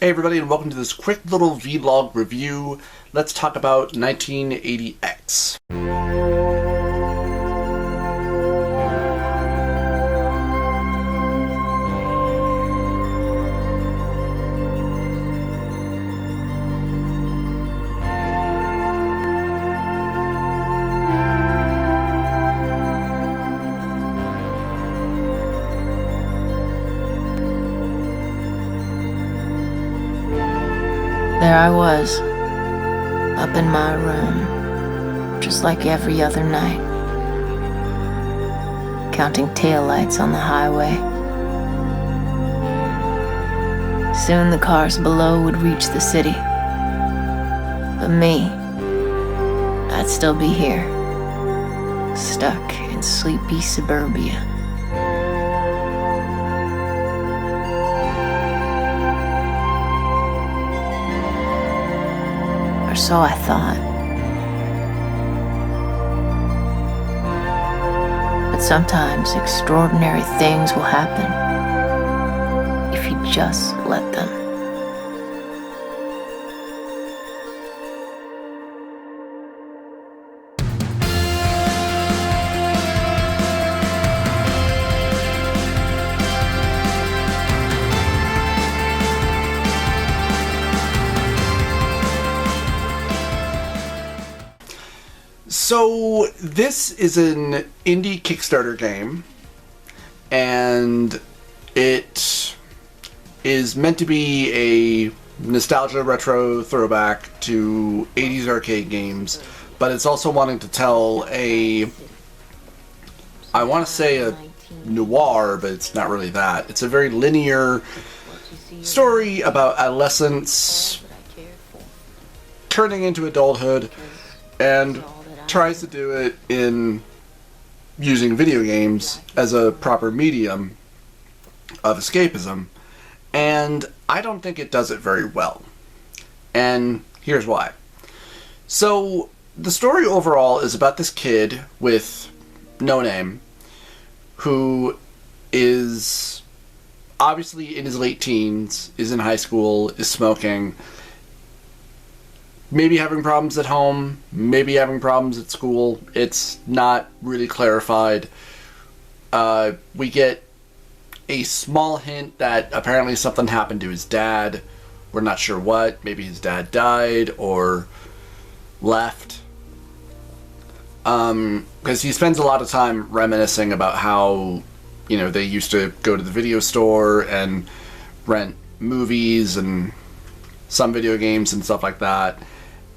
Hey everybody, and welcome to this quick little vlog review. Let's talk about 1980X. There I was, up in my room, just like every other night, counting taillights on the highway. Soon the cars below would reach the city, but me, I'd still be here, stuck in sleepy suburbia. Or so I thought. But sometimes extraordinary things will happen if you just let them. So this is an indie Kickstarter game, and it is meant to be a nostalgia retro throwback to 80s arcade games, but it's also wanting to tell I want to say a noir, but it's not really that. It's a very linear story about adolescence turning into adulthood, and tries to do it in using video games as a proper medium of escapism, and I don't think it does it very well. And here's why. So the story overall is about this kid with no name who is obviously in his late teens, is in high school, is smoking, maybe having problems at home, maybe having problems at school. It's not really clarified. We get a small hint that apparently something happened to his dad. We're not sure what. Maybe his dad died or left. Because he spends a lot of time reminiscing about how, they used to go to the video store and rent movies and some video games and stuff like that,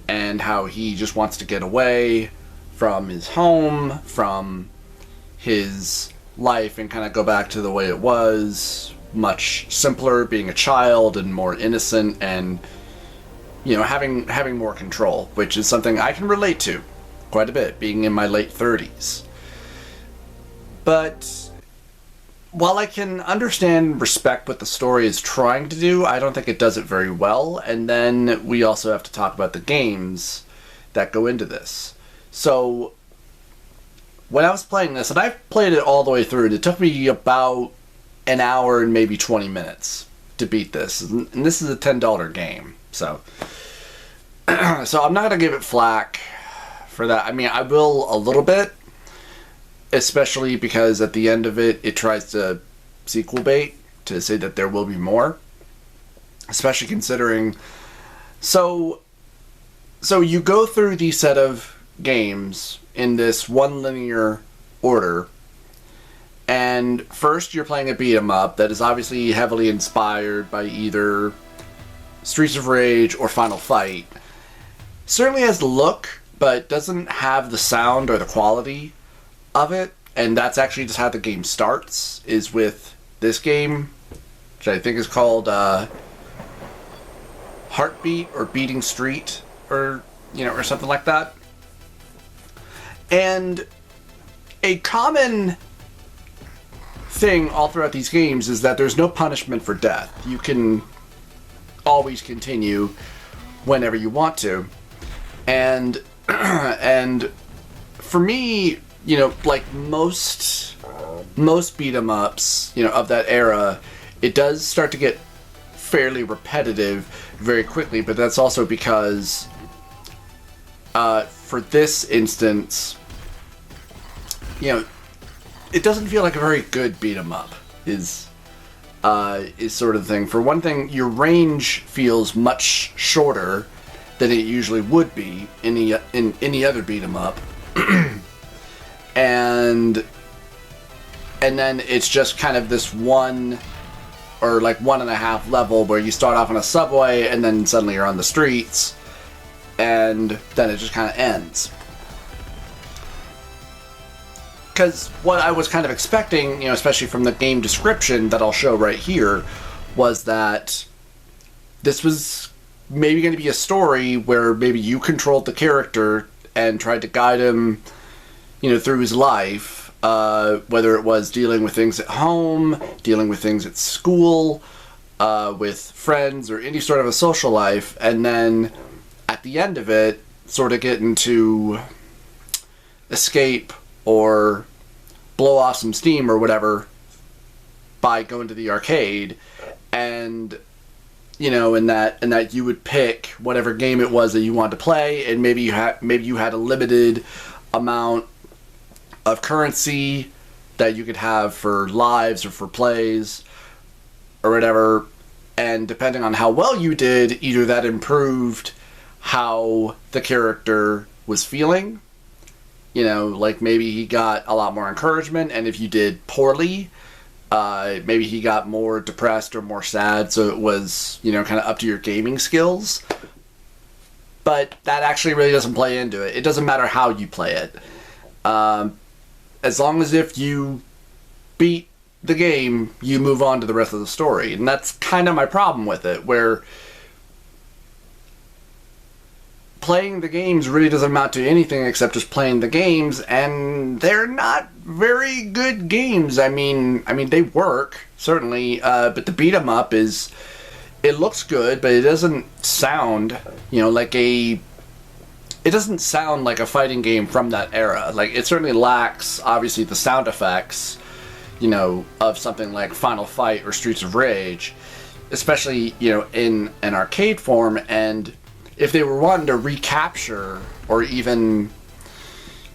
and how he just wants to get away from his home, from his life, and kind of go back to the way it was, much simpler, being a child and more innocent, and having more control, which is something I can relate to quite a bit, being in my late 30s. But while I can understand and respect what the story is trying to do, I don't think it does it very well. And then we also have to talk about the games that go into this. So when I was playing this, and I've played it all the way through, and it took me about an hour and maybe 20 minutes to beat this. And this is a $10 game. So I'm not going to give it flack for that. I mean, I will a little bit, especially because at the end of it, it tries to sequel bait to say that there will be more, especially considering. So you go through the set of games in this one linear order, and first you're playing a beat 'em up that is obviously heavily inspired by either Streets of Rage or Final Fight. Certainly has the look, but doesn't have the sound or the quality of it, and that's actually just how the game starts, is with this game, which I think is called Heartbeat or Beating Street, or or something like that. And a common thing all throughout these games is that there's no punishment for death. You can always continue whenever you want to, and for me, like most beat 'em ups, of that era, it does start to get fairly repetitive very quickly, but that's also because for this instance, you know, it doesn't feel like a very good beat 'em up is sort of the thing. For one thing, your range feels much shorter than it usually would be in any other beat 'em up. and then it's just kind of this one or like 1.5 level where you start off on a subway and then suddenly you're on the streets, and then it just kind of ends. Because what I was kind of expecting, you know, especially from the game description that I'll show right here, was that this was maybe going to be a story where maybe you controlled the character and tried to guide him, you know, through his life, whether it was dealing with things at home, dealing with things at school, with friends, or any sort of a social life, and then at the end of it, sort of getting to escape or blow off some steam or whatever by going to the arcade, and you know, and that you would pick whatever game it was that you wanted to play, and maybe you had a limited amount of currency that you could have for lives or for plays or whatever, and depending on how well you did, either that improved how the character was feeling. You know, like maybe he got a lot more encouragement, and if you did poorly, maybe he got more depressed or more sad, so it was, you know, kind of up to your gaming skills. But that actually really doesn't play into it. It doesn't matter how you play it. As long as if you beat the game, you move on to the rest of the story. And that's kind of my problem with it, where playing the games really doesn't amount to anything except just playing the games, and they're not very good games. I mean they work, certainly, but the beat 'em up it looks good, but it doesn't sound, you know, it doesn't sound like a fighting game from that era. Like, it certainly lacks, obviously, the sound effects, you know, of something like Final Fight or Streets of Rage, especially, you know, in an arcade form. And if they were wanting to recapture or even,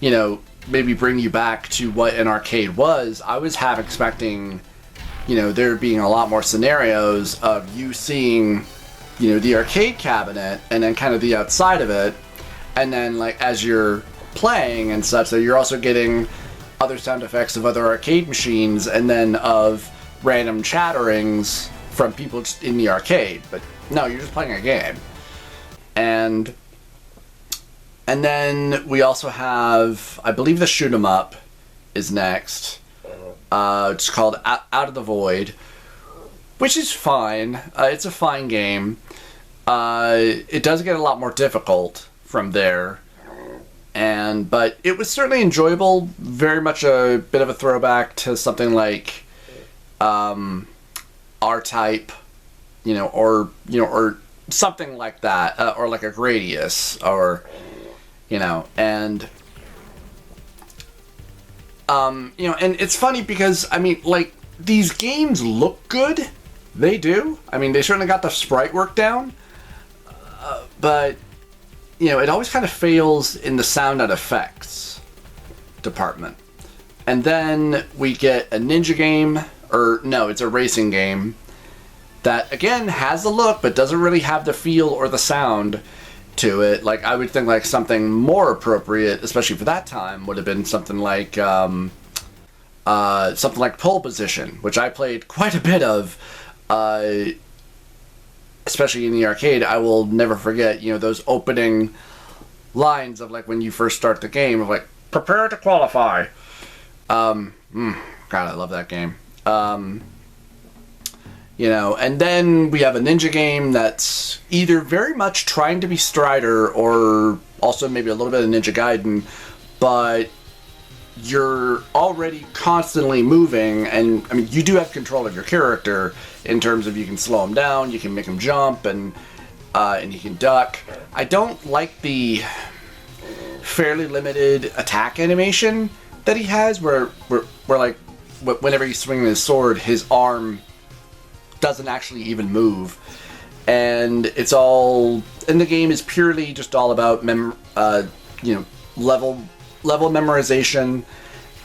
you know, maybe bring you back to what an arcade was, I was half expecting, you know, there being a lot more scenarios of you seeing, you know, the arcade cabinet and then kind of the outside of it, and then, like, as you're playing and such, that you're also getting other sound effects of other arcade machines, and then of random chatterings from people just in the arcade. But no, you're just playing a game. And then we also have, I believe, the shoot 'em up is next. It's called Out of the Void, which is fine. It's a fine game. It does get a lot more difficult from there, but it was certainly enjoyable. Very much a bit of a throwback to something like R-Type, you know, or something like that, or like a Gradius, or, you know, and you know, and it's funny because, I mean, like, these games look good. They do. I mean, they certainly got the sprite work down, but, you know, it always kind of fails in the sound and effects department. And then we get a ninja game, or no, it's a racing game that, again, has the look, but doesn't really have the feel or the sound to it. Like, I would think, like, something more appropriate, especially for that time, would have been something like Pole Position, which I played quite a bit of, especially in the arcade. I will never forget, you know, those opening lines of, like, when you first start the game of, like, prepare to qualify. God, I love that game. You know, and then we have a ninja game that's either very much trying to be Strider or also maybe a little bit of Ninja Gaiden, but you're already constantly moving, and, I mean, you do have control of your character in terms of you can slow him down, you can make him jump, and you can duck. I don't like the fairly limited attack animation that he has, where like, whenever he's swinging his sword, his arm doesn't actually even move. And it's all, and the game is purely just all about level memorization,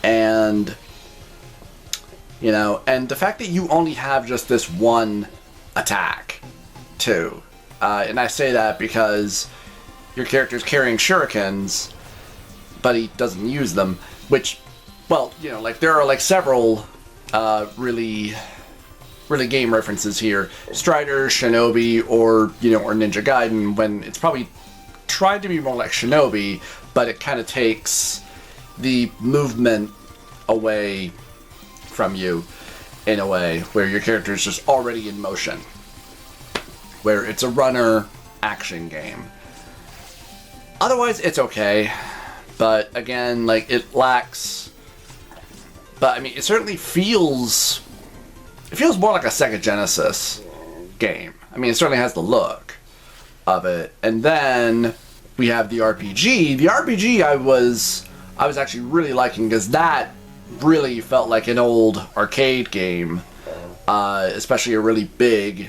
and and the fact that you only have just this one attack too. And I say that because your character's carrying shurikens, but he doesn't use them, which, well, like there are like several really game references here. Strider, Shinobi, or Ninja Gaiden, when it's probably tried to be more like Shinobi, but it kind of takes the movement away from you in a way where your character is just already in motion, where it's a runner action game. Otherwise, it's okay, but again, like, it lacks. But I mean, it certainly feels. It feels more like a Sega Genesis game. I mean, it certainly has the look of it. And then we have the RPG. The RPG I was actually really liking, because that really felt like an old arcade game, especially a really big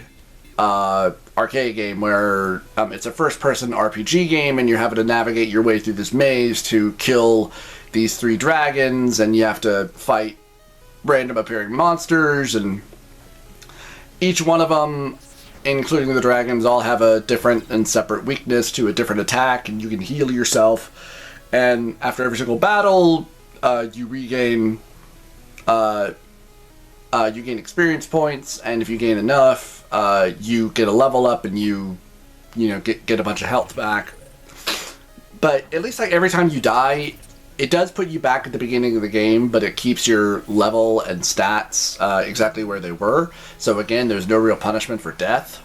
arcade game where it's a first-person RPG game, and you're having to navigate your way through this maze to kill these 3 dragons, and you have to fight random appearing monsters, and each one of them, including the dragons, all have a different and separate weakness to a different attack, and you can heal yourself. And after every single battle, you regain experience points, and if you gain enough, you get a level up, and you get a bunch of health back. But at least, like, every time you die, it does put you back at the beginning of the game, but it keeps your level and stats exactly where they were. So again, there's no real punishment for death.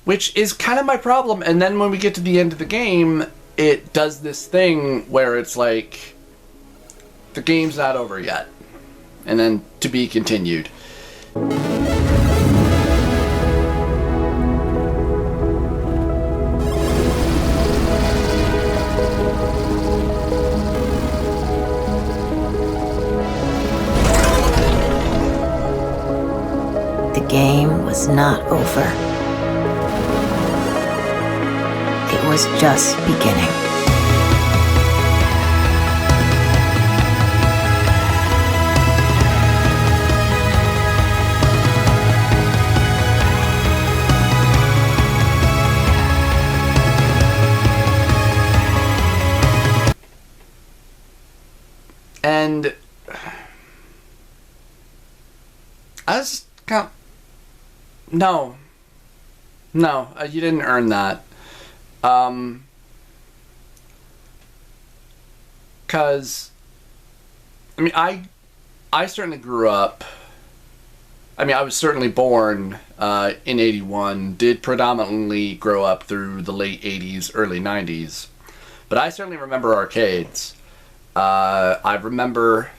Which is kind of my problem. And then when we get to the end of the game, it does this thing where it's like, the game's not over yet. And then to be continued. The game was not over. It was just beginning. And I was kind of, no, you didn't earn that. Because, I mean, I certainly grew up, I mean, I was certainly born in 81, did predominantly grow up through the late 80s, early 90s, but I certainly remember arcades. I remember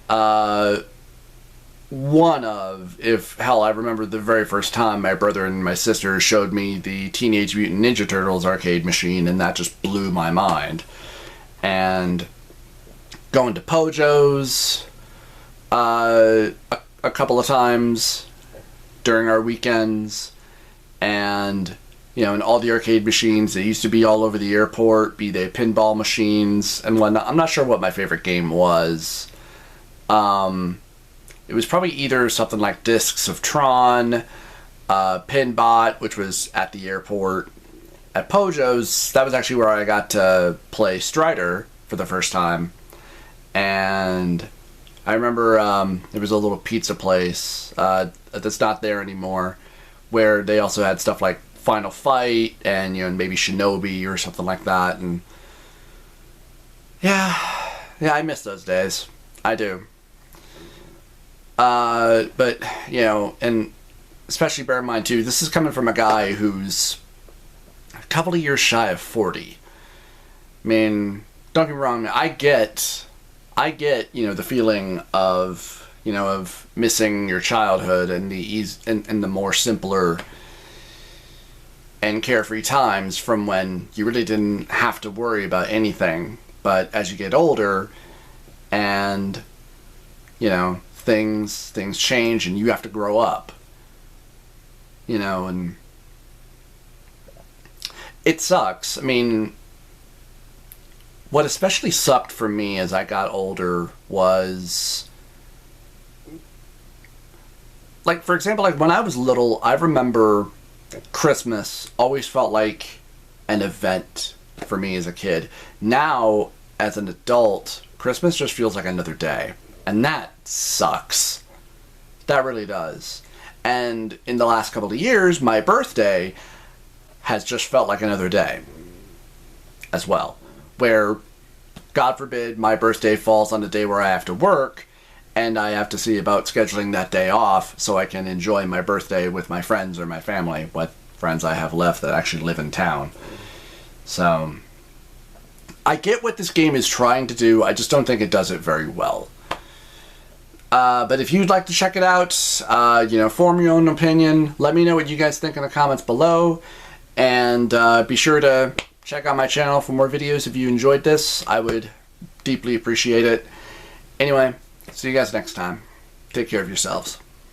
I remember the very first time my brother and my sister showed me the Teenage Mutant Ninja Turtles arcade machine, and that just blew my mind. And going to Pojo's a couple of times during our weekends, and and all the arcade machines that used to be all over the airport, be they pinball machines and whatnot. I'm not sure what my favorite game was. It was probably either something like Discs of Tron, Pinbot, which was at the airport. At Pojo's, that was actually where I got to play Strider for the first time. And I remember there was a little pizza place that's not there anymore, where they also had stuff like Final Fight and maybe Shinobi or something like that. And yeah, I miss those days. I do. But and especially bear in mind too, this is coming from a guy who's a couple of years shy of 40. I mean, don't get me wrong, I get the feeling of of missing your childhood and the more simpler and carefree times from when you really didn't have to worry about anything. But as you get older, and, you know, things change and you have to grow up. You know, and it sucks. I mean, what especially sucked for me as I got older was, like, for example, like when I was little, I remember Christmas always felt like an event for me as a kid. Now, as an adult, Christmas just feels like another day. And that sucks. That really does. And in the last couple of years, my birthday has just felt like another day as well. Where, God forbid, my birthday falls on a day where I have to work, and I have to see about scheduling that day off so I can enjoy my birthday with my friends or my family, what friends I have left that actually live in town. So, I get what this game is trying to do, I just don't think it does it very well. But if you'd like to check it out, you know, form your own opinion. Let me know what you guys think in the comments below. And be sure to check out my channel for more videos if you enjoyed this. I would deeply appreciate it. Anyway, see you guys next time. Take care of yourselves.